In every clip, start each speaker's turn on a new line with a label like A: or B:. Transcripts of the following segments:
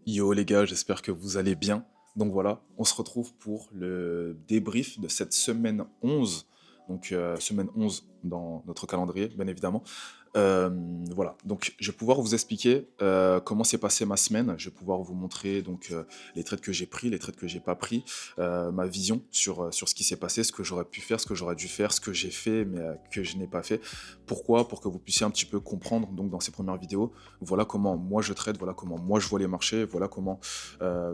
A: Yo les gars, j'espère que vous allez bien. Donc voilà, on se retrouve pour le débrief de cette semaine 11. Donc semaine 11 dans notre calendrier, bien évidemment. Euh, voilà, donc je vais pouvoir vous expliquer comment s'est passée ma semaine. Je vais pouvoir vous montrer donc les trades que j'ai pris, les trades que j'ai pas pris, ma vision sur ce qui s'est passé, ce que j'aurais pu faire, ce que j'aurais dû faire, ce que j'ai fait mais que je n'ai pas fait. Pourquoi? Pour que vous puissiez un petit peu comprendre donc dans ces premières vidéos. Voilà comment moi je trade, voilà comment moi je vois les marchés, voilà comment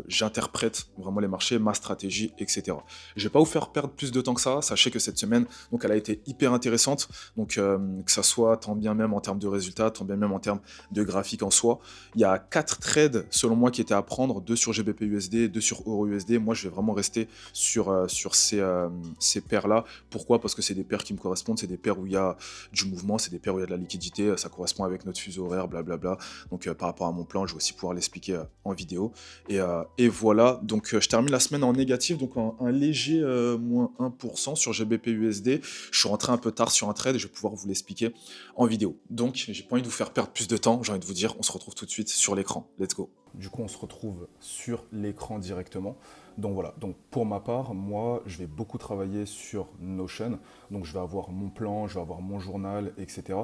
A: j'interprète vraiment les marchés, ma stratégie, etc. Je vais pas vous faire perdre plus de temps que ça. Sachez que cette semaine, donc elle a été hyper intéressante. Donc que ça soit tant bien même en termes de résultats, tant bien même en termes de graphique en soi. Il y a 4 trades selon moi qui étaient à prendre, 2 sur GBP USD, 2 sur Euro USD. Moi je vais vraiment rester sur ces paires-là. Pourquoi? Parce que c'est des paires qui me correspondent, c'est des paires où il y a du mouvement, c'est des paires où il y a de la liquidité, ça correspond avec notre fuseau horaire, blablabla. Donc par rapport à mon plan, je vais aussi pouvoir l'expliquer en vidéo. Et voilà, donc je termine la semaine en négatif, donc un léger moins 1% sur GBP USD. Je suis rentré un peu tard sur un trade et je vais pouvoir vous l'expliquer en vidéo. Donc j'ai pas envie de vous faire perdre plus de temps, j'ai envie de vous dire, on se retrouve tout de suite sur l'écran. Let's go.
B: Du coup, on se retrouve sur l'écran directement. Donc voilà, donc pour ma part, moi, je vais beaucoup travailler sur Notion. Donc je vais avoir mon plan, je vais avoir mon journal, etc.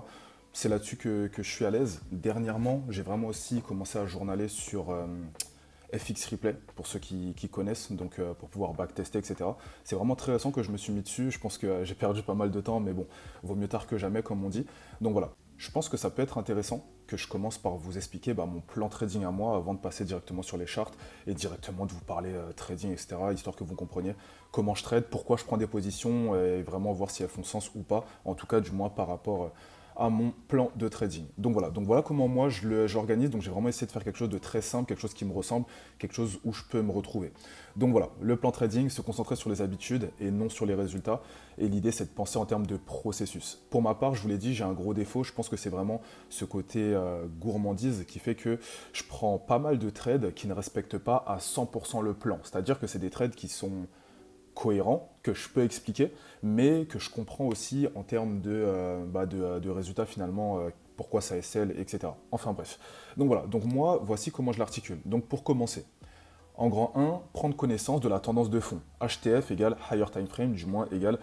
B: C'est là-dessus que je suis à l'aise. Dernièrement, j'ai vraiment aussi commencé à journaler sur FX Replay, pour ceux qui connaissent, donc pour pouvoir backtester, etc. C'est vraiment très récent que je me suis mis dessus. Je pense que j'ai perdu pas mal de temps, mais bon, vaut mieux tard que jamais, comme on dit. Donc voilà, je pense que ça peut être intéressant que je commence par vous expliquer mon plan trading à moi avant de passer directement sur les charts et directement de vous parler trading, etc. Histoire que vous compreniez comment je trade, pourquoi je prends des positions et vraiment voir si elles font sens ou pas, en tout cas du moins par rapport à mon plan de trading. Donc voilà comment moi j'organise. Donc j'ai vraiment essayé de faire quelque chose de très simple, quelque chose qui me ressemble, quelque chose où je peux me retrouver. Donc voilà, le plan trading, se concentrer sur les habitudes et non sur les résultats. Et l'idée, c'est de penser en termes de processus. Pour ma part, je vous l'ai dit, j'ai un gros défaut. Je pense que c'est vraiment ce côté gourmandise qui fait que je prends pas mal de trades qui ne respectent pas à 100% le plan. C'est-à-dire que c'est des trades qui sont cohérents, que je peux expliquer, mais que je comprends aussi en termes de résultats finalement, pourquoi ça SL, etc. Enfin bref. Donc voilà, donc moi, voici comment je l'articule. Donc pour commencer, en grand 1, prendre connaissance de la tendance de fond. HTF égale Higher Time Frame, du moins égale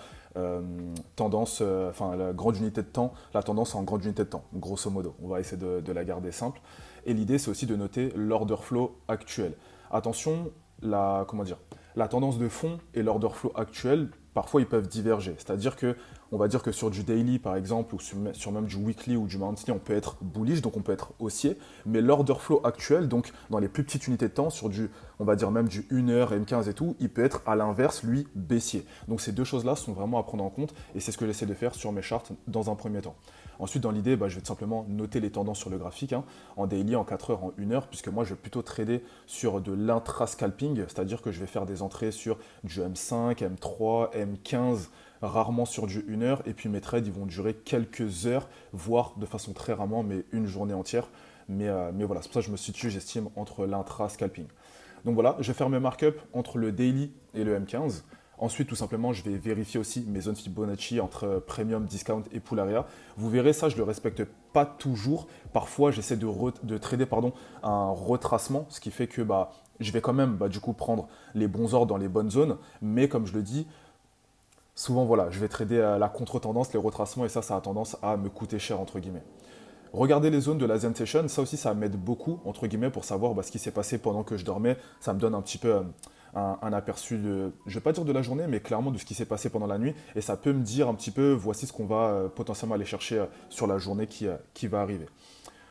B: tendance, enfin la grande unité de temps, la tendance en grande unité de temps, grosso modo. On va essayer de la garder simple. Et l'idée, c'est aussi de noter l'order flow actuel. Attention, comment dire, la tendance de fond et l'order flow actuel, parfois ils peuvent diverger. C'est-à-dire que, on va dire que sur du daily par exemple, ou sur même du weekly ou du monthly, on peut être bullish, donc on peut être haussier, mais l'order flow actuel, donc dans les plus petites unités de temps, sur du, on va dire même du 1 heure, M15 et tout, il peut être à l'inverse, lui, baissier. Donc ces deux choses-là sont vraiment à prendre en compte, et c'est ce que j'essaie de faire sur mes charts dans un premier temps. Ensuite, dans l'idée, je vais tout simplement noter les tendances sur le graphique, hein, en daily, en 4 heures, en 1 heure, puisque moi, je vais plutôt trader sur de l'intra-scalping, c'est-à-dire que je vais faire des entrées sur du M5, M3, M15, rarement sur du 1 heure, et puis mes trades, ils vont durer quelques heures, voire de façon très rarement, mais une journée entière. Mais voilà, c'est pour ça que je me situe, j'estime, entre l'intra-scalping. Donc voilà, je vais faire mes markups entre le daily et le M15. Ensuite, tout simplement, je vais vérifier aussi mes zones Fibonacci entre Premium, Discount et Pool Area. Vous verrez, ça, je ne le respecte pas toujours. Parfois, j'essaie de trader un retracement, ce qui fait que je vais quand même du coup prendre les bons ordres dans les bonnes zones. Mais comme je le dis, souvent, voilà, je vais trader à la contre-tendance, les retracements, et ça a tendance à me coûter cher, entre guillemets. Regardez les zones de la Zen Session, ça aussi, ça m'aide beaucoup, entre guillemets, pour savoir ce qui s'est passé pendant que je dormais. Ça me donne un petit peu un aperçu, je ne vais pas dire de la journée, mais clairement de ce qui s'est passé pendant la nuit. Et ça peut me dire un petit peu, voici ce qu'on va potentiellement aller chercher sur la journée qui va arriver.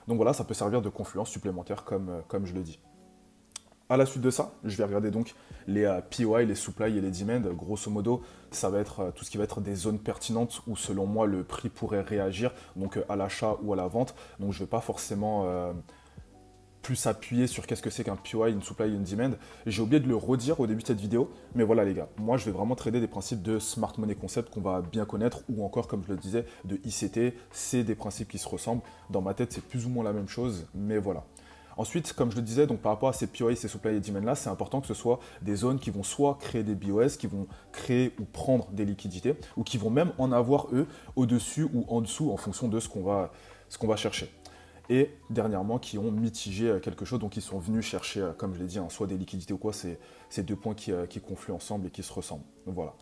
B: Donc voilà, ça peut servir de confluence supplémentaire, comme je le dis. À la suite de ça, je vais regarder donc les POI, les supply et les demand. Grosso modo, ça va être tout ce qui va être des zones pertinentes où selon moi le prix pourrait réagir, donc à l'achat ou à la vente. Donc je ne vais pas forcément plus appuyer sur qu'est-ce que c'est qu'un POI, une supply et une demand. J'ai oublié de le redire au début de cette vidéo, mais voilà les gars, moi je vais vraiment trader des principes de Smart Money Concept qu'on va bien connaître, ou encore comme je le disais, de ICT. C'est des principes qui se ressemblent. Dans ma tête, c'est plus ou moins la même chose, mais voilà. Ensuite, comme je le disais, donc par rapport à ces POI, ces supply et demand là, c'est important que ce soit des zones qui vont soit créer des BOS, qui vont créer ou prendre des liquidités, ou qui vont même en avoir eux au-dessus ou en dessous en fonction de ce qu'on va chercher. et dernièrement qui ont mitigé quelque chose, donc ils sont venus chercher, comme je l'ai dit, hein, soit des liquidités ou quoi, c'est deux points qui confluent ensemble et qui se ressemblent. Donc voilà.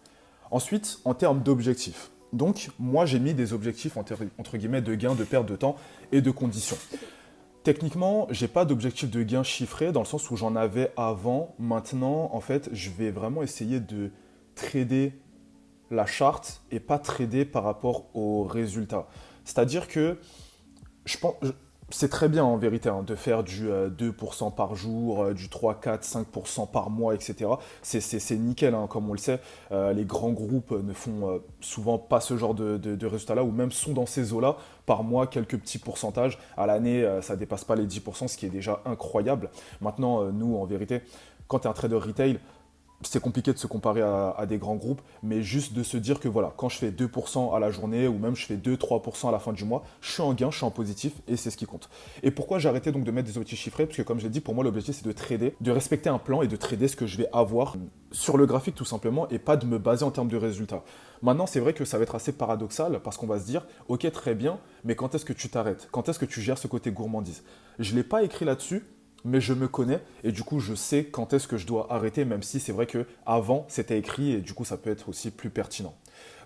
B: Ensuite, en termes d'objectifs. Donc, moi, j'ai mis des objectifs entre guillemets de gain, de perte de temps et de conditions. Techniquement, j'ai pas d'objectif de gain chiffré dans le sens où j'en avais avant. Maintenant, en fait, je vais vraiment essayer de trader la charte et pas trader par rapport aux résultats. C'est-à-dire que je pense, c'est très bien en vérité hein, de faire du 2% par jour, du 3, 4, 5% par mois, etc. C'est nickel, hein, comme on le sait. Les grands groupes ne font souvent pas ce genre de résultats-là, ou même sont dans ces eaux-là. Par mois, quelques petits pourcentages. À l'année, ça ne dépasse pas les 10%, ce qui est déjà incroyable. Maintenant, nous, en vérité, quand tu es un trader retail, c'est compliqué de se comparer à des grands groupes, mais juste de se dire que voilà, quand je fais 2% à la journée ou même je fais 2-3% à la fin du mois, je suis en gain, je suis en positif et c'est ce qui compte. Et pourquoi j'ai arrêté donc de mettre des objectifs chiffrés? Parce que comme je l'ai dit, pour moi l'objectif c'est de trader, de respecter un plan et de trader ce que je vais avoir sur le graphique tout simplement et pas de me baser en termes de résultats. Maintenant c'est vrai que ça va être assez paradoxal parce qu'on va se dire, ok très bien, mais quand est-ce que tu t'arrêtes? Quand est-ce que tu gères ce côté gourmandise? Je ne l'ai pas écrit là-dessus, mais je me connais et du coup je sais quand est-ce que je dois arrêter, même si c'est vrai que avant c'était écrit et du coup ça peut être aussi plus pertinent.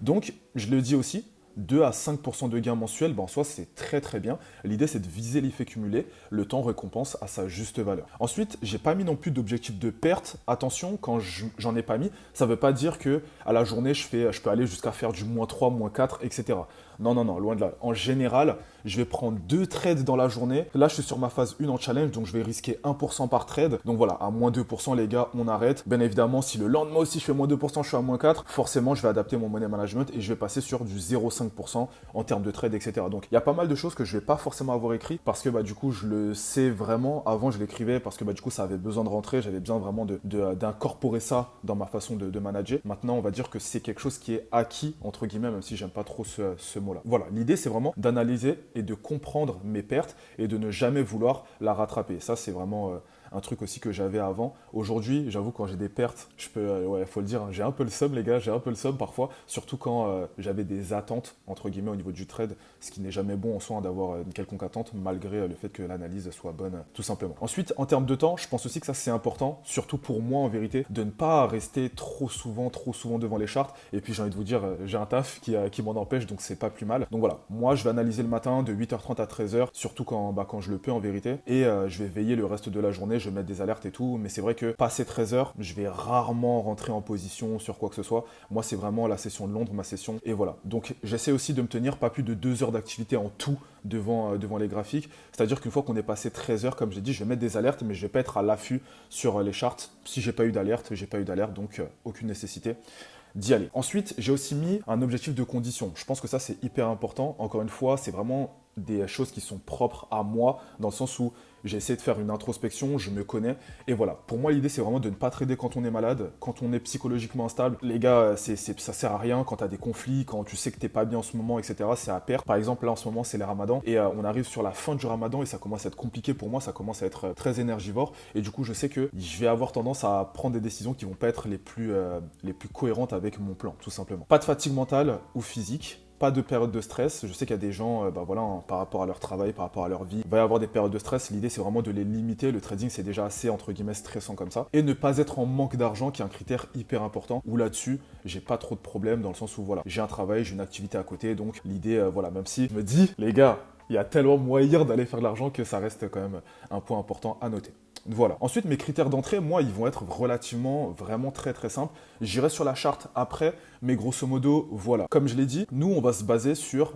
B: Donc je le dis aussi, 2 à 5% de gains mensuels, ben en soi c'est très très bien. L'idée c'est de viser l'effet cumulé, le temps récompense à sa juste valeur. Ensuite, j'ai pas mis non plus d'objectif de perte. Attention, quand j'en ai pas mis, ça veut pas dire que à la journée je peux aller jusqu'à faire du -3, -4, etc. Non, non, non, loin de là. En général, je vais prendre 2 trades dans la journée. Là, je suis sur ma phase 1 en challenge, donc je vais risquer 1% par trade. Donc voilà, à -2%, les gars, on arrête. Bien évidemment, si le lendemain aussi je fais -2%, je suis à -4, forcément, je vais adapter mon money management et je vais passer sur du 0,5% en termes de trade, etc. Donc il y a pas mal de choses que je vais pas forcément avoir écrit parce que du coup, je le sais vraiment. Avant, je l'écrivais parce que du coup, ça avait besoin de rentrer. J'avais besoin vraiment d'incorporer ça dans ma façon de manager. Maintenant, on va dire que c'est quelque chose qui est acquis, entre guillemets, même si j'aime pas trop ce mot-là. Voilà, l'idée c'est vraiment d'analyser et de comprendre mes pertes et de ne jamais vouloir la rattraper. Ça c'est vraiment un truc aussi que j'avais avant. Aujourd'hui, j'avoue, quand j'ai des pertes, je peux, ouais, faut le dire, hein, j'ai un peu le seum, les gars, j'ai un peu le seum parfois, surtout quand j'avais des attentes, entre guillemets, au niveau du trade, ce qui n'est jamais bon en soi hein, d'avoir une quelconque attente, malgré le fait que l'analyse soit bonne, tout simplement. Ensuite, en termes de temps, je pense aussi que ça c'est important, surtout pour moi en vérité, de ne pas rester trop souvent devant les charts. Et puis j'ai envie de vous dire, j'ai un taf qui m'en empêche, donc c'est pas plus mal. Donc voilà, moi je vais analyser le matin de 8h30 à 13h, surtout quand je le peux en vérité, et je vais veiller le reste de la journée, je vais mettre des alertes et tout, mais c'est vrai que passé 13h, je vais rarement rentrer en position sur quoi que ce soit. Moi c'est vraiment la session de Londres, ma session, et voilà. Donc j'essaie aussi de me tenir pas plus de 2 heures d'activité en tout devant les graphiques, c'est-à-dire qu'une fois qu'on est passé 13h, comme j'ai dit, je vais mettre des alertes, mais je vais pas être à l'affût sur les charts. Si j'ai pas eu d'alerte, donc aucune nécessité d'y aller. Ensuite, j'ai aussi mis un objectif de condition. Je pense que ça, c'est hyper important. Encore une fois, c'est vraiment des choses qui sont propres à moi, dans le sens où j'ai essayé de faire une introspection, je me connais, et voilà. Pour moi, l'idée, c'est vraiment de ne pas trader quand on est malade, quand on est psychologiquement instable. Les gars, ça sert à rien quand tu as des conflits, quand tu sais que t'es pas bien en ce moment, etc. C'est à perdre. Par exemple, là, en ce moment, c'est les ramadans, et on arrive sur la fin du ramadan, et ça commence à être compliqué pour moi, ça commence à être très énergivore, et du coup, je sais que je vais avoir tendance à prendre des décisions qui vont pas être les plus cohérentes avec mon plan, tout simplement. Pas de fatigue mentale ou physique, pas de période de stress. Je sais qu'il y a des gens, par rapport à leur travail, par rapport à leur vie, il va y avoir des périodes de stress. L'idée, c'est vraiment de les limiter. Le trading, c'est déjà assez, entre guillemets, stressant comme ça. Et ne pas être en manque d'argent, qui est un critère hyper important, où là-dessus, j'ai pas trop de problèmes, dans le sens où, voilà, j'ai un travail, j'ai une activité à côté, donc l'idée, même si je me dis, les gars, il y a tellement moyen d'aller faire de l'argent que ça reste quand même un point important à noter. Voilà. Ensuite, mes critères d'entrée, moi, ils vont être relativement, vraiment très très simples. J'irai sur la charte après, mais grosso modo, voilà. Comme je l'ai dit, nous, on va se baser sur,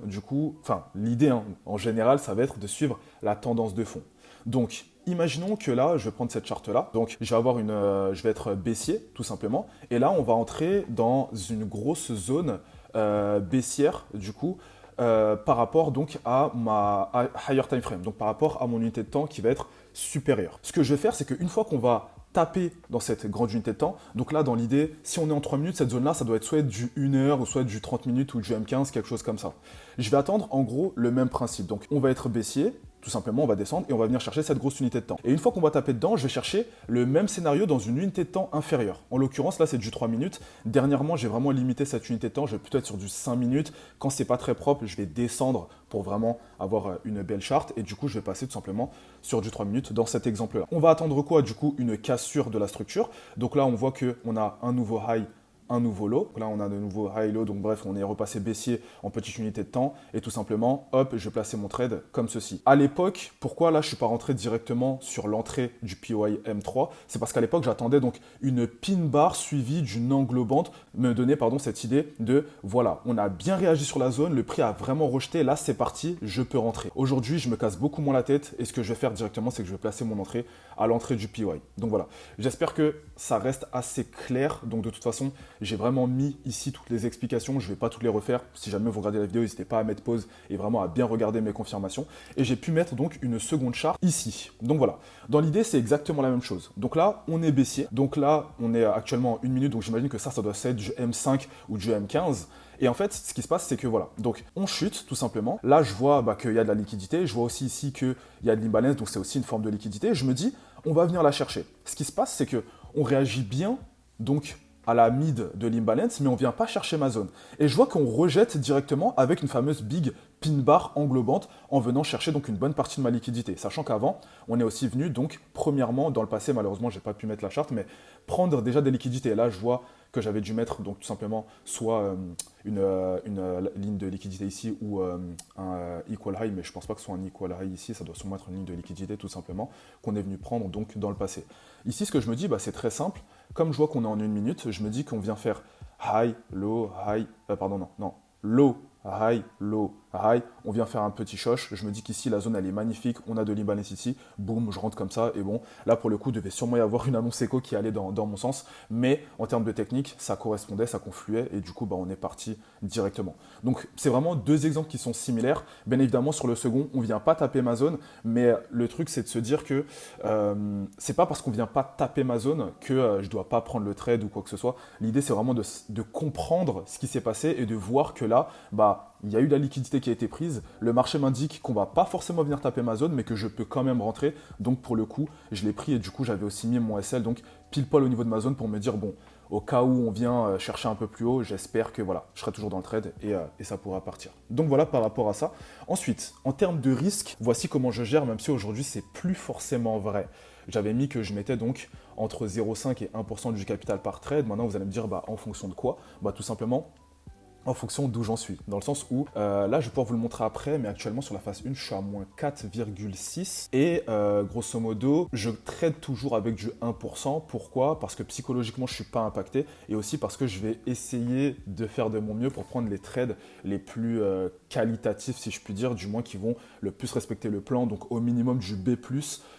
B: l'idée, hein, en général, ça va être de suivre la tendance de fond. Donc, imaginons que là, je vais prendre cette charte-là. Donc, je vais être baissier, tout simplement. Et là, on va entrer dans une grosse zone baissière, du coup, par rapport donc à ma higher time frame, donc par rapport à mon unité de temps qui va être supérieure. Ce que je vais faire, c'est qu'une fois qu'on va taper dans cette grande unité de temps, donc là dans l'idée, si on est en 3 minutes, cette zone-là, ça doit être soit du 1 heure ou soit du 30 minutes ou du M15, quelque chose comme ça. Je vais attendre en gros le même principe. Donc on va être baissier, Tout simplement, on va descendre et on va venir chercher cette grosse unité de temps. Et une fois qu'on va taper dedans, je vais chercher le même scénario dans une unité de temps inférieure. En l'occurrence, là, c'est du 3 minutes. Dernièrement, j'ai vraiment limité cette unité de temps. Je vais plutôt être sur du 5 minutes. Quand c'est pas très propre, je vais descendre pour vraiment avoir une belle charte. Et du coup, je vais passer tout simplement sur du 3 minutes dans cet exemple-là. On va attendre quoi? Du coup, une cassure de la structure. Donc là, on voit qu'on a un nouveau high, un nouveau low. Donc là, on a de nouveau high low. Donc bref, on est repassé baissier en petite unité de temps. Et tout simplement, hop, je vais placer mon trade comme ceci. À l'époque, pourquoi là, je ne suis pas rentré directement sur l'entrée du POI M3? C'est parce qu'à l'époque, j'attendais donc une pin bar suivie d'une englobante, me donner cette idée de voilà, on a bien réagi sur la zone, le prix a vraiment rejeté, là c'est parti, je peux rentrer. Aujourd'hui, je me casse beaucoup moins la tête et ce que je vais faire directement, c'est que je vais placer mon entrée à l'entrée du POI. Donc voilà, j'espère que ça reste assez clair. Donc de toute façon, j'ai vraiment mis ici toutes les explications, je ne vais pas toutes les refaire. Si jamais vous regardez la vidéo, n'hésitez pas à mettre pause et vraiment à bien regarder mes confirmations. Et j'ai pu mettre donc une seconde charte ici. Donc voilà, dans l'idée, c'est exactement la même chose. Donc là, on est baissier. Donc là, on est actuellement en 1 minute, donc j'imagine que ça doit être du M5 ou du M15. Et en fait, ce qui se passe, c'est que voilà, donc on chute tout simplement. Là, je vois qu'il y a de la liquidité. Je vois aussi ici qu'il y a de l'imbalance, donc c'est aussi une forme de liquidité. Je me dis, on va venir la chercher. Ce qui se passe, c'est que on réagit bien, donc à la mid de l'imbalance, mais on ne vient pas chercher ma zone. Et je vois qu'on rejette directement avec une fameuse big pin bar englobante en venant chercher donc une bonne partie de ma liquidité. Sachant qu'avant, on est aussi venu donc premièrement dans le passé, malheureusement, j'ai pas pu mettre la charte, mais prendre déjà des liquidités. Et là, je vois que j'avais dû mettre donc tout simplement soit une ligne de liquidité ici ou un equal high, mais je pense pas que ce soit un equal high ici, ça doit sûrement être une ligne de liquidité tout simplement qu'on est venu prendre donc dans le passé. Ici, ce que je me dis, c'est très simple. Comme je vois qu'on est en 1 minute, je me dis qu'on vient faire high, low, high, low, high, low, high. On vient faire un petit choche. Je me dis qu'ici, la zone, elle est magnifique. On a de l'imbalance ici. Boum, je rentre comme ça. Et bon, là, pour le coup, il devait sûrement y avoir une annonce écho qui allait dans mon sens. Mais en termes de technique, ça correspondait, ça confluait. Et du coup, on est parti directement. Donc, c'est vraiment deux exemples qui sont similaires. Bien évidemment, sur le second, on ne vient pas taper ma zone. Mais le truc, c'est de se dire que c'est pas parce qu'on ne vient pas taper ma zone que je ne dois pas prendre le trade ou quoi que ce soit. L'idée, c'est vraiment de comprendre ce qui s'est passé et de voir que là, il y a eu de la liquidité qui a été prise. Le marché m'indique qu'on va pas forcément venir taper ma zone, mais que je peux quand même rentrer. Donc pour le coup, je l'ai pris et du coup, j'avais aussi mis mon SL donc pile poil au niveau de ma zone pour me dire bon, au cas où on vient chercher un peu plus haut, j'espère que voilà, je serai toujours dans le trade et ça pourra partir. Donc voilà par rapport à ça. Ensuite, en termes de risque, voici comment je gère, même si aujourd'hui c'est plus forcément vrai. J'avais mis que je mettais donc entre 0,5 et 1% du capital par trade. Maintenant, vous allez me dire en fonction de quoi? Tout simplement en fonction d'où j'en suis. Dans le sens où, là, je vais pouvoir vous le montrer après, mais actuellement, sur la phase 1, je suis à moins 4,6. Et grosso modo, je trade toujours avec du 1%. Pourquoi? Parce que psychologiquement, je ne suis pas impacté. Et aussi parce que je vais essayer de faire de mon mieux pour prendre les trades les plus qualitatifs, si je puis dire, du moins qui vont le plus respecter le plan. Donc au minimum du B+,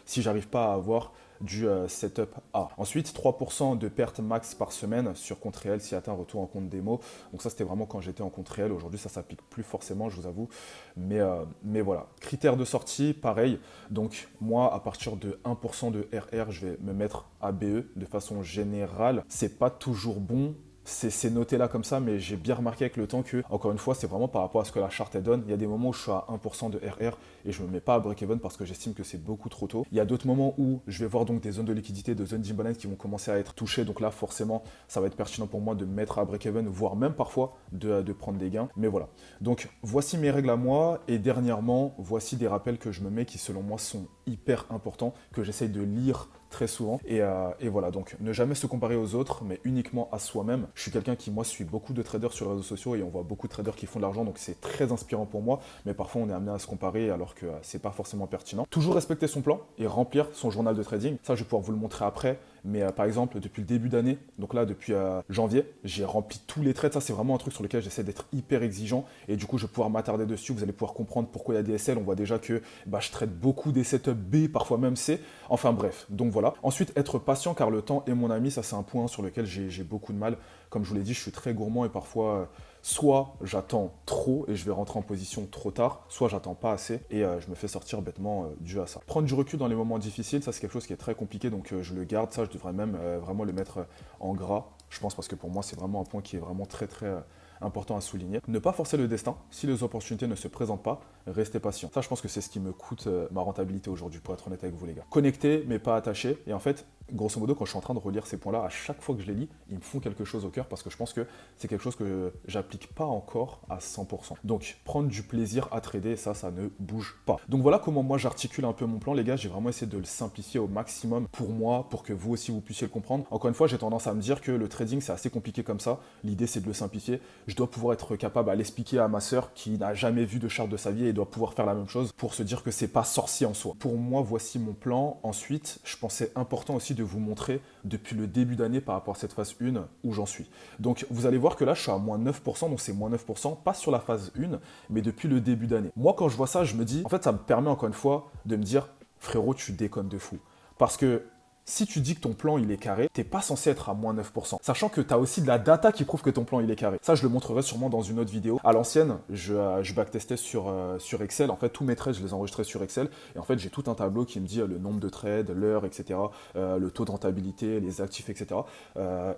B: si j'arrive pas à avoir du setup A. Ensuite, 3% de perte max par semaine sur compte réel si atteint retour en compte démo. Donc ça, c'était vraiment quand j'étais en compte réel. Aujourd'hui, ça s'applique plus forcément, je vous avoue. Mais voilà. Critères de sortie, pareil. Donc moi, à partir de 1% de RR, je vais me mettre à BE de façon générale. C'est pas toujours bon. C'est noté là comme ça, mais j'ai bien remarqué avec le temps que, encore une fois, c'est vraiment par rapport à ce que la charte elle donne. Il y a des moments où je suis à 1% de RR et je ne me mets pas à break-even parce que j'estime que c'est beaucoup trop tôt. Il y a d'autres moments où je vais voir donc des zones de liquidité, des zones d'imbalance qui vont commencer à être touchées. Donc là, forcément, ça va être pertinent pour moi de me mettre à break-even, voire même parfois de prendre des gains. Mais voilà. Donc, voici mes règles à moi. Et dernièrement, voici des rappels que je me mets qui, selon moi, sont hyper importants, que j'essaye de lire très souvent. Et voilà, donc ne jamais se comparer aux autres, mais uniquement à soi-même. Je suis quelqu'un qui, moi, suit beaucoup de traders sur les réseaux sociaux et on voit beaucoup de traders qui font de l'argent, donc c'est très inspirant pour moi. Mais parfois, on est amené à se comparer alors que c'est pas forcément pertinent. Toujours respecter son plan et remplir son journal de trading. Ça, je vais pouvoir vous le montrer après. Mais par exemple, depuis le début d'année, donc là, depuis janvier, j'ai rempli tous les trades. Ça, c'est vraiment un truc sur lequel j'essaie d'être hyper exigeant. Et du coup, je vais pouvoir m'attarder dessus. Vous allez pouvoir comprendre pourquoi il y a des SL. On voit déjà que je trade beaucoup des setups B, parfois même C. Enfin bref, donc voilà. Ensuite, être patient car le temps est mon ami. Ça, c'est un point sur lequel j'ai beaucoup de mal. Comme je vous l'ai dit, je suis très gourmand et parfois... soit j'attends trop et je vais rentrer en position trop tard, soit j'attends pas assez et je me fais sortir bêtement dû à ça. Prendre du recul dans les moments difficiles, ça c'est quelque chose qui est très compliqué, donc je le garde, ça je devrais même vraiment le mettre en gras, je pense, parce que pour moi c'est vraiment un point qui est vraiment très très important à souligner. Ne pas forcer le destin. Si les opportunités ne se présentent pas, restez patient. Ça, je pense que c'est ce qui me coûte ma rentabilité aujourd'hui, pour être honnête avec vous, les gars. Connecté, mais pas attaché. Et en fait, grosso modo, quand je suis en train de relire ces points-là, à chaque fois que je les lis, ils me font quelque chose au cœur parce que je pense que c'est quelque chose que j'applique pas encore à 100%. Donc, prendre du plaisir à trader, ça ne bouge pas. Donc voilà comment moi j'articule un peu mon plan, les gars. J'ai vraiment essayé de le simplifier au maximum pour moi, pour que vous aussi vous puissiez le comprendre. Encore une fois, j'ai tendance à me dire que le trading c'est assez compliqué comme ça. L'idée c'est de le simplifier. Je dois pouvoir être capable à l'expliquer à ma sœur qui n'a jamais vu de charte de sa vie et doit pouvoir faire la même chose pour se dire que c'est pas sorcier en soi. Pour moi, voici mon plan. Ensuite, je pensais important aussi de vous montrer depuis le début d'année par rapport à cette phase 1 où j'en suis. Donc vous allez voir que là je suis à moins 9%, donc c'est moins 9%, pas sur la phase 1, mais depuis le début d'année. Moi quand je vois ça, je me dis, en fait ça me permet encore une fois de me dire, frérot, tu déconnes de fou. Parce que si tu dis que ton plan il est carré, t'es pas censé être à moins 9%. Sachant que tu as aussi de la data qui prouve que ton plan il est carré. Ça, je le montrerai sûrement dans une autre vidéo. À l'ancienne, je backtestais sur Excel. En fait, tous mes trades, je les enregistrais sur Excel. Et en fait, j'ai tout un tableau qui me dit le nombre de trades, l'heure, etc., le taux de rentabilité, les actifs, etc.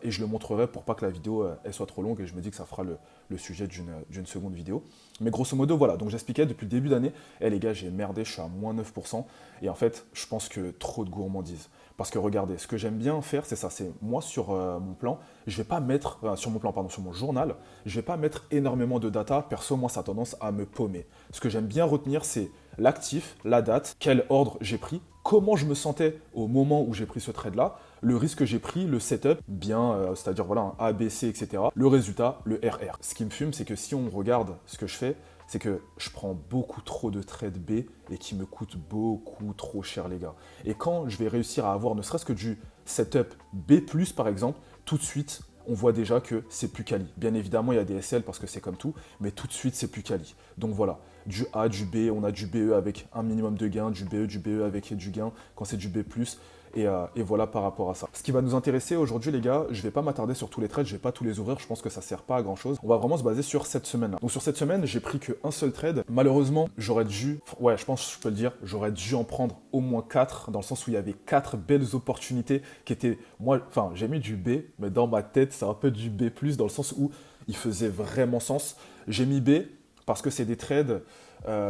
B: Et je le montrerai pour pas que la vidéo elle soit trop longue. Et je me dis que ça fera le sujet d'une seconde vidéo. Mais grosso modo, voilà. Donc j'expliquais depuis le début d'année, les gars, j'ai merdé, je suis à moins 9%. Et en fait, je pense que trop de gourmandise. Parce que regardez, ce que j'aime bien faire, c'est ça, c'est moi sur mon plan, je vais pas mettre, sur mon plan, pardon, sur mon journal, je vais pas mettre énormément de data. Perso, moi, ça a tendance à me paumer. Ce que j'aime bien retenir, c'est l'actif, la date, quel ordre j'ai pris, comment je me sentais au moment où j'ai pris ce trade-là, le risque que j'ai pris, le setup, bien, c'est-à-dire voilà, un A, B, C, etc., le résultat, le RR. Ce qui me fume, c'est que si on regarde ce que je fais, c'est que je prends beaucoup trop de trades B et qui me coûtent beaucoup trop cher, les gars. Et quand je vais réussir à avoir ne serait-ce que du setup B+, par exemple, tout de suite, on voit déjà que c'est plus quali. Bien évidemment, il y a des SL parce que c'est comme tout, mais tout de suite, c'est plus quali. Donc voilà, du A, du B, on a du BE avec un minimum de gain, du BE avec du gain quand c'est du B+. Et voilà par rapport à ça. Ce qui va nous intéresser aujourd'hui, les gars, je ne vais pas m'attarder sur tous les trades, je ne vais pas tous les ouvrir, je pense que ça ne sert pas à grand chose. On va vraiment se baser sur cette semaine-là. Donc sur cette semaine, j'ai pris qu'un seul trade. Malheureusement, j'aurais dû, ouais, je pense que je peux le dire, j'aurais dû en prendre au moins 4, dans le sens où il y avait 4 belles opportunités qui étaient, moi, enfin, j'ai mis du B, mais dans ma tête, c'est un peu du B+, dans le sens où il faisait vraiment sens. J'ai mis B parce que c'est des trades,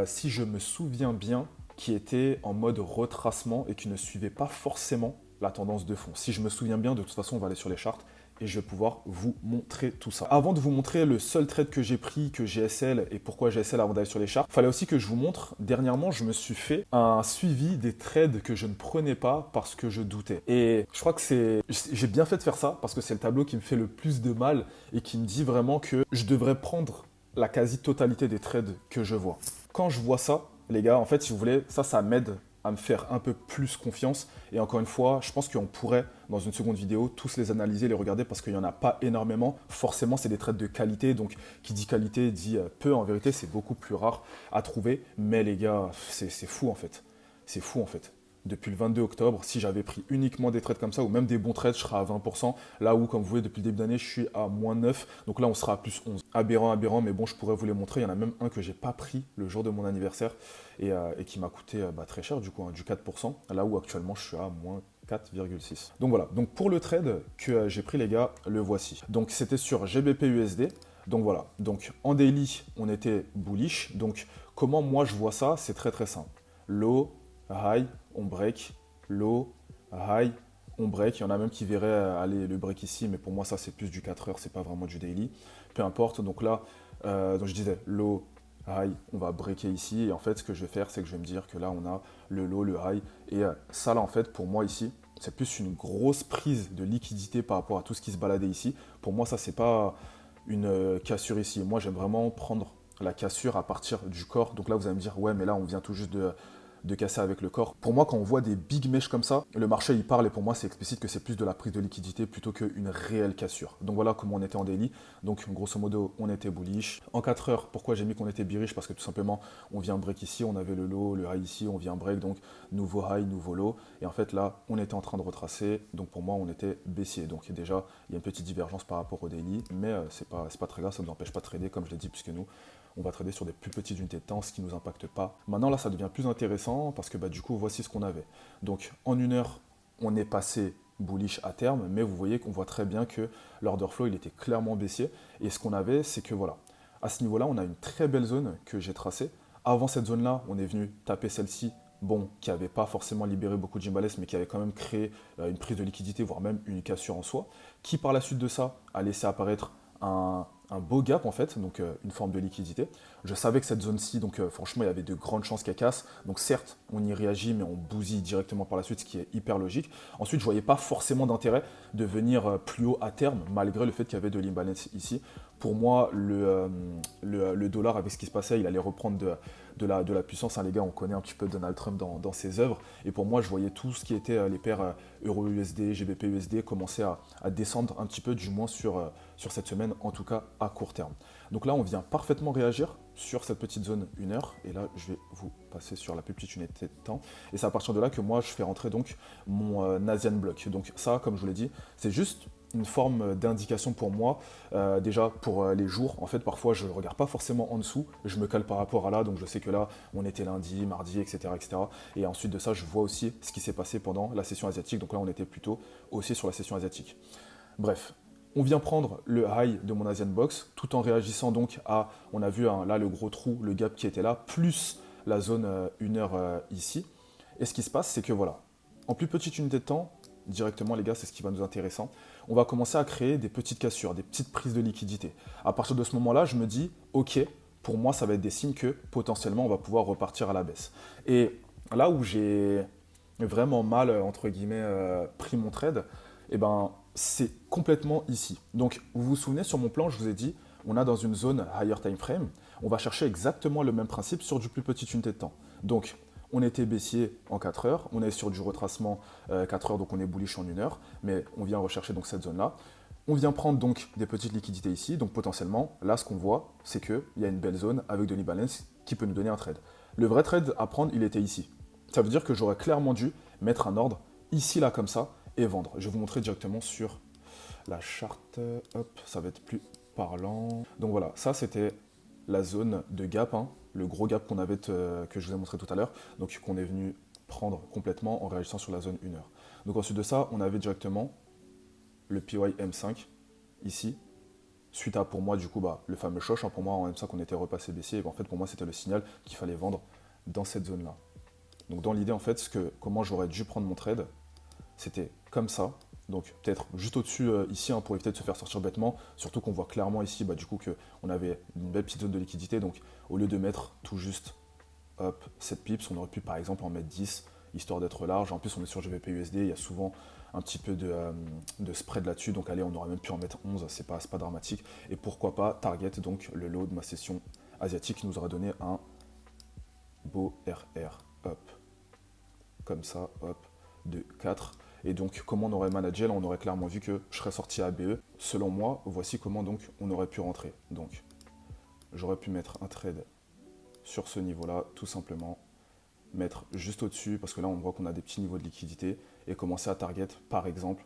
B: si je me souviens bien, qui était en mode retracement et qui ne suivait pas forcément la tendance de fond. Si je me souviens bien, de toute façon, on va aller sur les charts et je vais pouvoir vous montrer tout ça. Avant de vous montrer le seul trade que j'ai pris, que j'ai SL et pourquoi j'ai SL avant d'aller sur les charts, il fallait aussi que je vous montre, dernièrement, je me suis fait un suivi des trades que je ne prenais pas parce que je doutais. Et je crois que j'ai bien fait de faire ça parce que c'est le tableau qui me fait le plus de mal et qui me dit vraiment que je devrais prendre la quasi-totalité des trades que je vois. Quand je vois ça, les gars, en fait, si vous voulez, ça m'aide à me faire un peu plus confiance. Et encore une fois, je pense qu'on pourrait, dans une seconde vidéo, tous les analyser, les regarder, parce qu'il n'y en a pas énormément. Forcément, c'est des trades de qualité. Donc, qui dit qualité dit peu. En vérité, c'est beaucoup plus rare à trouver. Mais les gars, c'est fou, en fait. C'est fou, en fait. Depuis le 22 octobre, si j'avais pris uniquement des trades comme ça, ou même des bons trades, je serais à 20%. Là où, comme vous voyez, depuis le début d'année, je suis à moins 9. Donc là, on sera à plus 11. Aberrant, mais bon, je pourrais vous les montrer. Il y en a même un que j'ai pas pris le jour de mon anniversaire et qui m'a coûté très cher, du coup, du 4%. Là où actuellement, je suis à moins 4,6. Donc voilà, donc pour le trade que j'ai pris, les gars, le voici. Donc c'était sur GBP USD. Donc voilà, donc en daily, on était bullish. Donc comment moi je vois ça, c'est très simple. Low, high, on break, low, high, on break. Il y en a même qui verraient aller le break ici, mais pour moi ça c'est plus du 4 heures, c'est pas vraiment du daily. Peu importe, donc là, donc je disais low, high, on va breaker ici. Et en fait, ce que je vais faire, c'est que je vais me dire que là, on a le low, le high. Et ça, là, en fait, pour moi ici, c'est plus une grosse prise de liquidité par rapport à tout ce qui se baladait ici. Pour moi, ça, c'est pas une cassure ici. Moi, j'aime vraiment prendre la cassure à partir du corps. Donc là, vous allez me dire, ouais, mais là, on vient tout juste de casser avec le corps. Pour moi, quand on voit des big mèches comme ça, le marché il parle et pour moi c'est explicite que c'est plus de la prise de liquidité plutôt qu'une réelle cassure. Donc voilà comment on était en daily. Donc grosso modo, on était bullish. En 4 heures, pourquoi j'ai mis qu'on était bearish? Parce que tout simplement, on vient break ici, on avait le low, le high ici, on vient break, donc nouveau high, nouveau low. Et en fait là, on était en train de retracer. Donc pour moi, on était baissier. Donc déjà, il y a une petite divergence par rapport au daily, mais c'est pas très grave, ça ne nous empêche pas de trader comme je l'ai dit, puisque nous, on va trader sur des plus petites unités de temps, ce qui ne nous impacte pas. Maintenant, là, ça devient plus intéressant parce que du coup, voici ce qu'on avait. Donc, en une heure, on est passé bullish à terme, mais vous voyez qu'on voit très bien que l'order flow, il était clairement baissier. Et ce qu'on avait, c'est que voilà, à ce niveau-là, on a une très belle zone que j'ai tracée. Avant cette zone-là, on est venu taper celle-ci, bon, qui n'avait pas forcément libéré beaucoup de gimbales, mais qui avait quand même créé une prise de liquidité, voire même une cassure en soi, qui par la suite de ça a laissé apparaître un beau gap en fait, donc une forme de liquidité. Je savais que cette zone-ci, donc franchement, il y avait de grandes chances qu'elle casse. Donc certes, on y réagit, mais on bousille directement par la suite, ce qui est hyper logique. Ensuite, je ne voyais pas forcément d'intérêt de venir plus haut à terme, malgré le fait qu'il y avait de l'imbalance ici. Pour moi, le dollar, avec ce qui se passait, il allait reprendre de la puissance. Hein, les gars, on connaît un petit peu Donald Trump dans ses œuvres. Et pour moi, je voyais tout ce qui était les paires Euro-USD, GBP-USD commencer à descendre un petit peu, du moins sur cette semaine, en tout cas à court terme. Donc là, on vient parfaitement réagir sur cette petite zone 1 heure. Et là, je vais vous passer sur la plus petite unité de temps. Et c'est à partir de là que moi, je fais rentrer donc mon Asian Block. Donc ça, comme je vous l'ai dit, c'est juste une forme d'indication pour moi, déjà pour les jours. En fait, parfois, je ne regarde pas forcément en dessous, je me cale par rapport à là, donc je sais que là, on était lundi, mardi, etc., etc. Et ensuite de ça, je vois aussi ce qui s'est passé pendant la session asiatique, donc là, on était plutôt aussi sur la session asiatique. Bref, on vient prendre le high de mon Asian Box, tout en réagissant donc à, on a vu là le gros trou, le gap qui était là, plus la zone 1 heure ici. Et ce qui se passe, c'est que voilà, en plus petite unité de temps, directement les gars, c'est ce qui va nous intéresser, on va commencer à créer des petites cassures, des petites prises de liquidité. À partir de ce moment-là, je me dis, ok, pour moi, ça va être des signes que potentiellement, on va pouvoir repartir à la baisse. Et là où j'ai vraiment mal, entre guillemets, pris mon trade, eh ben, c'est complètement ici. Donc, vous vous souvenez, sur mon plan, je vous ai dit, on a dans une zone higher time frame, on va chercher exactement le même principe sur du plus petite unité de temps. Donc, on était baissier en 4 heures, on est sur du retracement 4 heures, donc on est bullish en 1 heure, mais on vient rechercher donc cette zone-là. On vient prendre donc des petites liquidités ici, donc potentiellement, là ce qu'on voit, c'est qu'il y a une belle zone avec de l'imbalance qui peut nous donner un trade. Le vrai trade à prendre, il était ici. Ça veut dire que j'aurais clairement dû mettre un ordre ici, là, comme ça, et vendre. Je vais vous montrer directement sur la charte, hop, ça va être plus parlant. Donc voilà, ça c'était la zone de gap, hein, le gros gap qu'on avait que je vous ai montré tout à l'heure, donc qu'on est venu prendre complètement en réagissant sur la zone 1 heure. Donc ensuite de ça, on avait directement le PY M5 ici, suite à pour moi du coup le fameux choche, hein, pour moi en M5 on était repassé baissier, et en fait pour moi c'était le signal qu'il fallait vendre dans cette zone là. Donc dans l'idée en fait, comment j'aurais dû prendre mon trade, c'était comme ça. Donc peut-être juste au-dessus ici, hein, pour éviter de se faire sortir bêtement, surtout qu'on voit clairement ici du coup qu'on avait une belle petite zone de liquidité, donc au lieu de mettre tout juste hop, 7 pips, on aurait pu par exemple en mettre 10, histoire d'être large. En plus on est sur GBP USD, il y a souvent un petit peu de spread là-dessus, donc allez, on aurait même pu en mettre 11, c'est pas dramatique. Et pourquoi pas target, donc le lot de ma session asiatique qui nous aura donné un beau RR, hop, comme ça, hop, de 4. Et donc, comment on aurait managé, là, on aurait clairement vu que je serais sorti à ABE. Selon moi, voici comment donc on aurait pu rentrer. Donc, j'aurais pu mettre un trade sur ce niveau-là, tout simplement. Mettre juste au-dessus, parce que là, on voit qu'on a des petits niveaux de liquidité, et commencer à target, par exemple,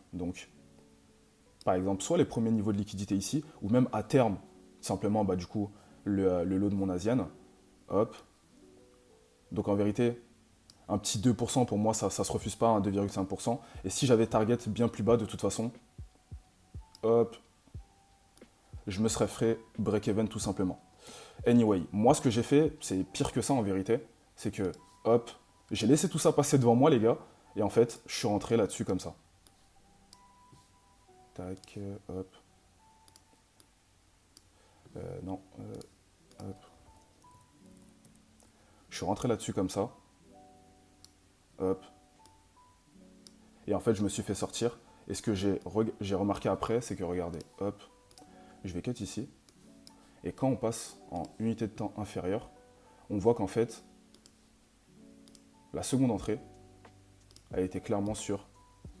B: soit les premiers niveaux de liquidité ici, ou même à terme, simplement, du coup, le lot de mon Asian. Hop. Donc, en vérité, un petit 2% pour moi, ça se refuse pas, un 2,5%. Et si j'avais target bien plus bas, de toute façon, hop, je me serais fait break-even tout simplement. Anyway, moi ce que j'ai fait, c'est pire que ça en vérité. C'est que, hop, j'ai laissé tout ça passer devant moi les gars. Et en fait, je suis rentré là-dessus comme ça. Tac, hop. Non, hop. Je suis rentré là-dessus comme ça. Hop. Et en fait, je me suis fait sortir. Et ce que j'ai remarqué après, c'est que regardez, hop, je vais cut ici. Et quand on passe en unité de temps inférieure, on voit qu'en fait, la seconde entrée a été clairement sur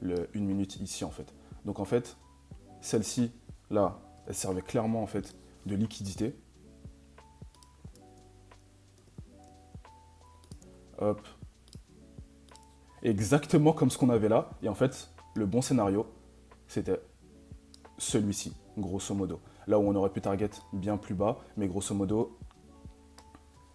B: le 1 minute ici en fait. Donc en fait, celle-ci, là, elle servait clairement en fait de liquidité. Hop. Exactement comme ce qu'on avait là. Et en fait, le bon scénario, c'était celui-ci, grosso modo. Là où on aurait pu target bien plus bas, mais grosso modo,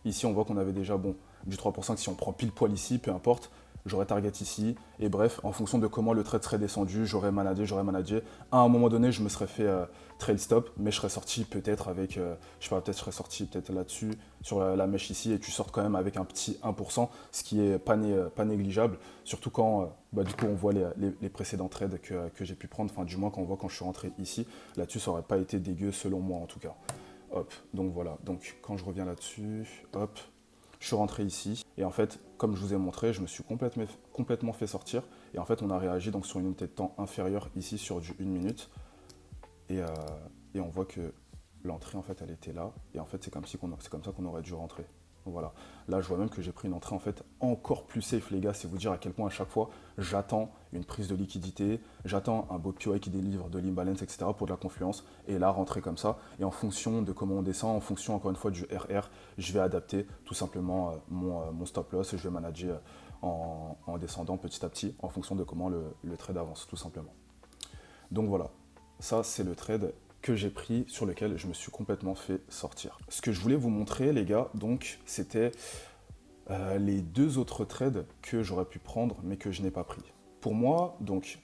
B: ici on voit qu'on avait déjà du 3%, que si on prend pile poil ici, peu importe, j'aurais target ici, et bref, en fonction de comment le trade serait descendu, j'aurais managé. À un moment donné, je me serais fait trail stop, mais je serais sorti peut-être avec, je sais pas, peut-être je serais sorti peut-être là-dessus, sur la mèche ici, et tu sortes quand même avec un petit 1%, ce qui est pas négligeable, surtout quand, du coup, on voit les précédents trades que j'ai pu prendre, enfin, du moins quand on voit quand je suis rentré ici, là-dessus, ça aurait pas été dégueu selon moi en tout cas. Hop, donc voilà, donc quand je reviens là-dessus, hop, je suis rentré ici, et en fait, comme je vous ai montré, je me suis complètement fait sortir, et en fait, on a réagi donc sur une unité de temps inférieure ici sur du 1 minute, et, euh, et on voit que l'entrée, en fait, elle était là, et en fait, c'est comme ça qu'on aurait dû rentrer. Donc voilà, là, je vois même que j'ai pris une entrée, en fait, encore plus safe, les gars, c'est vous dire à quel point, à chaque fois, j'attends une prise de liquidité, j'attends un beau POI qui délivre de l'imbalance, etc., pour de la confluence, et là, rentrer comme ça, et en fonction de comment on descend, en fonction, encore une fois, du RR, je vais adapter tout simplement mon stop loss, et je vais manager en descendant petit à petit, en fonction de comment le trade avance, tout simplement. Donc voilà, ça c'est le trade que j'ai pris sur lequel je me suis complètement fait sortir. Ce que je voulais vous montrer les gars, donc c'était les deux autres trades que j'aurais pu prendre mais que je n'ai pas pris. Pour moi, donc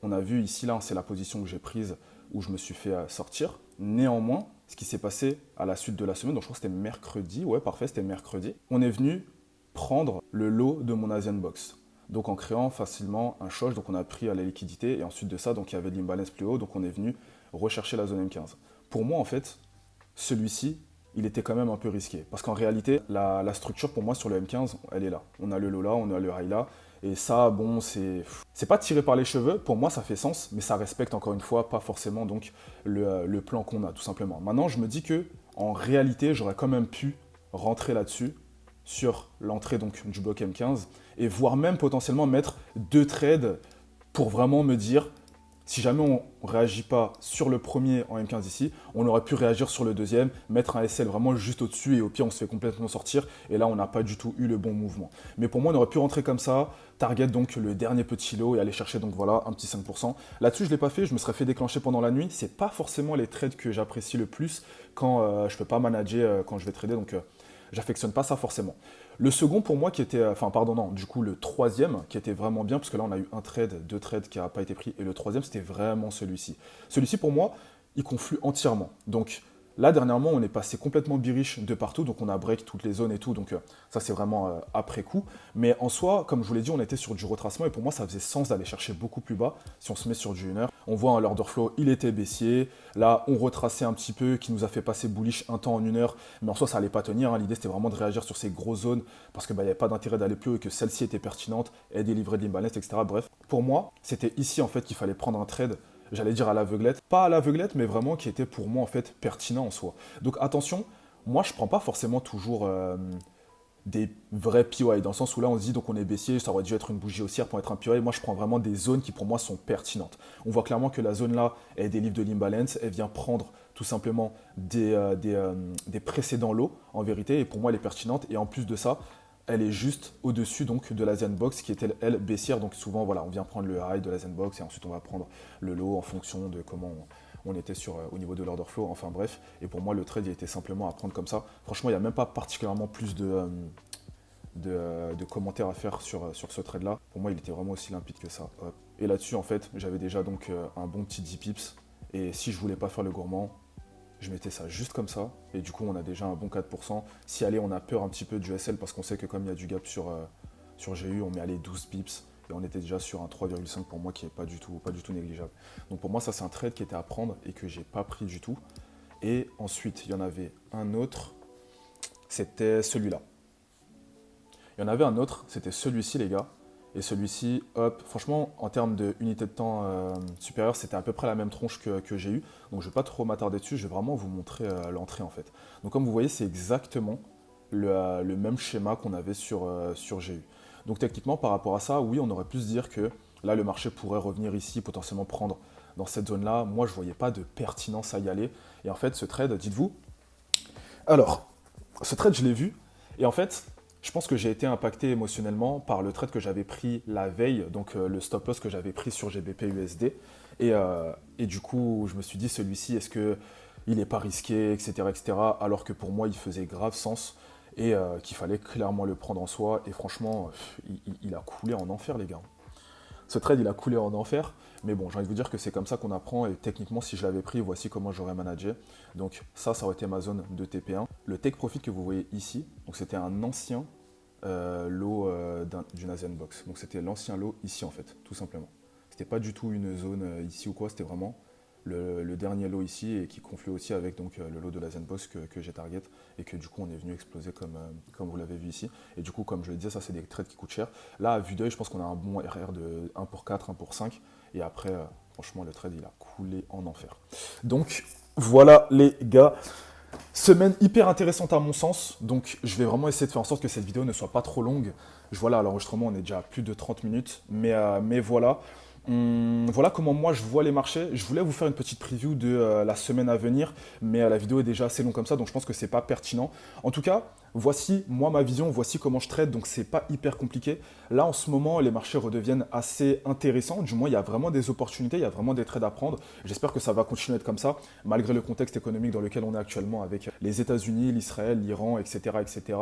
B: on a vu ici là, c'est la position que j'ai prise où je me suis fait sortir. Néanmoins, ce qui s'est passé à la suite de la semaine, donc je crois que c'était mercredi, ouais parfait, c'était mercredi, on est venu prendre le lot de mon Asian Box. Donc en créant facilement un short, donc on a pris à la liquidité et ensuite de ça, donc il y avait de l'imbalance plus haut, donc on est venu rechercher la zone M15. Pour moi en fait, celui-ci, il était quand même un peu risqué. Parce qu'en réalité, la structure pour moi sur le M15, elle est là. On a le low là, on a le high là. Et ça, bon, c'est pas tiré par les cheveux. Pour moi, ça fait sens, mais ça respecte encore une fois pas forcément donc le plan qu'on a, tout simplement. Maintenant, je me dis que en réalité, j'aurais quand même pu rentrer là-dessus sur l'entrée donc du bloc M15 et voire même potentiellement mettre deux trades pour vraiment me dire si jamais on ne réagit pas sur le premier en M15 ici, on aurait pu réagir sur le deuxième, mettre un SL vraiment juste au-dessus et au pire on se fait complètement sortir et là on n'a pas du tout eu le bon mouvement. Mais pour moi on aurait pu rentrer comme ça, target donc le dernier petit lot et aller chercher donc voilà un petit 5%. Là-dessus je ne l'ai pas fait, je me serais fait déclencher pendant la nuit. C'est pas forcément les trades que j'apprécie le plus quand je ne peux pas manager quand je vais trader donc j'affectionne pas ça forcément. Le second pour moi qui était, enfin pardon non, du coup le troisième qui était vraiment bien, parce que là on a eu un trade, deux trades qui n'a pas été pris, et le troisième c'était vraiment celui-ci. Celui-ci pour moi, il conflue entièrement. Donc là dernièrement on est passé complètement bearish de partout, donc on a break toutes les zones et tout, donc ça c'est vraiment après coup. Mais en soi, comme je vous l'ai dit, on était sur du retracement, et pour moi ça faisait sens d'aller chercher beaucoup plus bas. Si on se met sur du 1 heure, on voit l'order flow, il était baissier. Là, on retraçait un petit peu, qui nous a fait passer bullish un temps en 1 heure. Mais en soi, ça n'allait pas tenir, hein. L'idée, c'était vraiment de réagir sur ces grosses zones parce qu'il n'y avait pas d'intérêt d'aller plus haut et que celle-ci était pertinente et délivrer de l'imbalance, etc. Bref, pour moi, c'était ici en fait qu'il fallait prendre un trade, j'allais dire à l'aveuglette. Pas à l'aveuglette, mais vraiment qui était pour moi en fait pertinent en soi. Donc attention, moi, je ne prends pas forcément toujours des vrais POI, dans le sens où là on se dit donc on est baissier, ça aurait dû être une bougie haussière pour être un POI. Moi je prends vraiment des zones qui pour moi sont pertinentes. On voit clairement que la zone là, elle délivre de l'imbalance, elle vient prendre tout simplement des précédents lots en vérité, et pour moi elle est pertinente, et en plus de ça, elle est juste au-dessus donc de la Zen Box qui était elle baissière, donc souvent voilà on vient prendre le high de la Zen Box et ensuite on va prendre le low en fonction de comment on était au niveau de l'order flow, enfin bref. Et pour moi, le trade, il était simplement à prendre comme ça. Franchement, il n'y a même pas particulièrement plus de commentaires à faire sur ce trade-là. Pour moi, il était vraiment aussi limpide que ça. Hop. Et là-dessus, en fait, j'avais déjà donc un bon petit 10 pips. Et si je voulais pas faire le gourmand, je mettais ça juste comme ça. Et du coup, on a déjà un bon 4%. Si allez, on a peur un petit peu du SL parce qu'on sait que comme il y a du gap sur GU, on met allez 12 pips. Et on était déjà sur un 3,5 pour moi qui n'est pas du tout négligeable. Donc pour moi, ça c'est un trade qui était à prendre et que j'ai pas pris du tout. Et ensuite, il y en avait un autre, c'était celui-là. Il y en avait un autre, c'était celui-ci les gars. Et celui-ci, hop, franchement, en termes d'unité de temps supérieure, c'était à peu près la même tronche que j'ai eu. Donc je ne vais pas trop m'attarder dessus, je vais vraiment vous montrer l'entrée en fait. Donc comme vous voyez, c'est exactement le même schéma qu'on avait sur GU. Donc techniquement, par rapport à ça, oui, on aurait pu se dire que là, le marché pourrait revenir ici, potentiellement prendre dans cette zone-là. Moi, je ne voyais pas de pertinence à y aller. Et en fait, ce trade, dites-vous... Alors, ce trade, je l'ai vu. Et en fait, je pense que j'ai été impacté émotionnellement par le trade que j'avais pris la veille, donc le stop loss que j'avais pris sur GBP USD. Et du coup, je me suis dit, celui-ci, est-ce qu'il n'est pas risqué, etc., etc. Alors que pour moi, il faisait grave sens. et qu'il fallait clairement le prendre en soi. Et franchement, il a coulé en enfer, les gars. Ce trade, il a coulé en enfer. Mais bon, j'ai envie de vous dire que c'est comme ça qu'on apprend. Et techniquement, si je l'avais pris, voici comment j'aurais managé. Donc ça aurait été ma zone de TP1. Le take profit que vous voyez ici, donc c'était un ancien lot d'une Asian Box. Donc c'était l'ancien lot ici en fait, tout simplement. C'était pas du tout une zone ici ou quoi, c'était vraiment le dernier lot ici et qui conflue aussi avec donc, le lot de la Zen Box que j'ai target et que du coup on est venu exploser comme vous l'avez vu ici. Et du coup, comme je le disais, ça c'est des trades qui coûtent cher. Là, à vue d'œil, je pense qu'on a un bon RR de 1 pour 4, 1 pour 5. Et après, franchement, le trade il a coulé en enfer. Donc voilà les gars. Semaine hyper intéressante à mon sens, donc je vais vraiment essayer de faire en sorte que cette vidéo ne soit pas trop longue. Je vois là, à l'enregistrement, on est déjà à plus de 30 minutes, mais voilà. Voilà comment moi je vois les marchés. Je voulais vous faire une petite preview de la semaine à venir, mais la vidéo est déjà assez longue comme ça, donc je pense que c'est pas pertinent. En tout cas, voici moi ma vision, voici comment je trade, donc c'est pas hyper compliqué. Là en ce moment, les marchés redeviennent assez intéressants, du moins il y a vraiment des opportunités, il y a vraiment des trades à prendre. J'espère que ça va continuer à être comme ça, malgré le contexte économique dans lequel on est actuellement avec les États-Unis, l'Israël, l'Iran, etc. etc.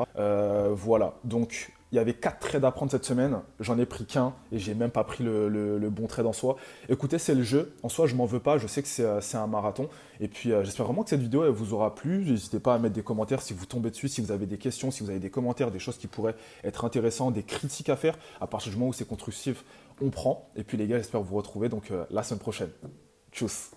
B: Voilà, donc il y avait 4 trades à prendre cette semaine, j'en ai pris qu'un et j'ai même pas pris le bon trade en soi. Écoutez, c'est le jeu, en soi je m'en veux pas, je sais que c'est un marathon. Et puis j'espère vraiment que cette vidéo elle vous aura plu. N'hésitez pas à mettre des commentaires si vous tombez dessus, si vous avez des questions, si vous avez des commentaires, des choses qui pourraient être intéressantes, des critiques à faire. À partir du moment où c'est constructif, on prend. Et puis les gars, j'espère vous retrouver donc la semaine prochaine. Tchuss.